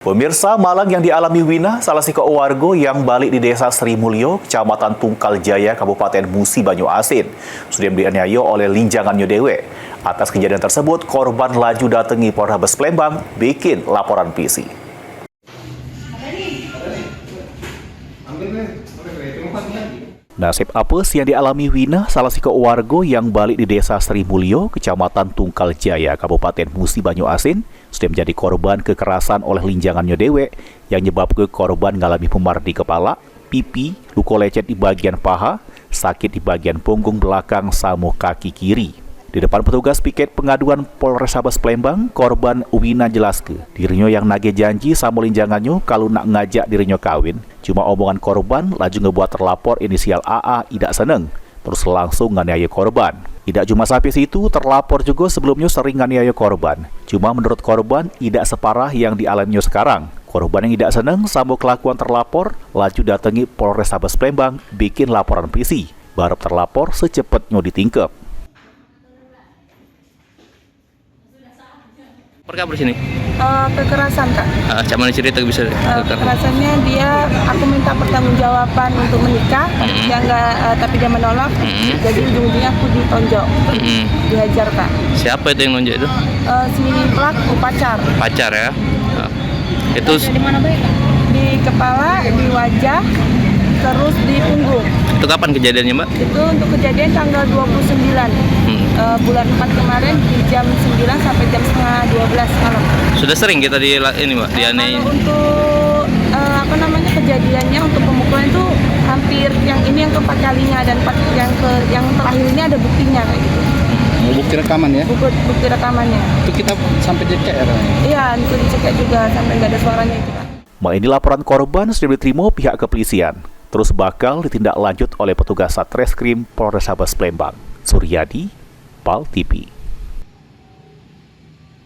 Pemirsa, malang yang dialami Wina, salah satu warga yang balik di desa Sri Mulyo, Kecamatan Tungkal Jaya, Kabupaten Musi Banyuasin, sudah dianiaya oleh linjangannya dewe. Atas kejadian tersebut, korban laju datangi Polres Palembang bikin laporan polisi. Nasib apes yang dialami Wina, salah satu warga yang balik di desa Sri Mulyo, Kecamatan Tungkal Jaya, Kabupaten Musi Banyuasin, sudah menjadi korban kekerasan oleh linjangannya dewe yang menyebabkan korban mengalami memar di kepala, pipi, luka lecet di bagian paha, sakit di bagian punggung belakang sama kaki kiri. Di depan petugas piket pengaduan Polrestabes Palembang, korban Wina jelaskan dirinya yang nagih janji sama linjangannya kalau nak ngajak dirinya kawin. Cuma omongan korban laju ngebuat terlapor inisial AA tidak seneng, terus langsung nganiaya korban. Tidak cuma sampai situ, terlapor juga sebelumnya sering nganiaya korban. Cuma menurut korban tidak separah yang dialaminya sekarang. Korban yang tidak seneng sama kelakuan terlapor laju datangi Polrestabes Palembang bikin laporan polisi. Barep terlapor secepatnya ditingkep. Perkara sini? Kekerasan, Kak. Cak mana cerita bisa? Kekerasannya aku minta pertanggungjawaban untuk menikah, tapi dia menolak. Jadi ujung-ujungnya aku ditonjok, dihajar, Kak. Siapa itu yang nonjok itu? Si pelaku pacar. Pacar ya? Itu di mana, Kak? Di kepala, di wajah, terus di punggung. Itu kapan kejadiannya, Mbak? Itu untuk kejadian tanggal 29 bulan 4 kemarin di jam 9 sampai jam setengah 12 malam. Sudah sering kita ini, Mbak, dianeh. Untuk kejadiannya untuk pemukulan itu hampir yang ini yang keempat kalinya dan yang terakhir ini ada buktinya kayak gitu. Bukti rekaman ya? Bukti rekamannya. Itu kita sampai dicek ya? Iya, itu dicek juga sampai nggak ada suaranya itu, Pak. Ini laporan korban sudah diterima pihak kepolisian. Terus bakal ditindaklanjut oleh petugas Satreskrim Polrestabes Palembang. Suryadi, PAL TV.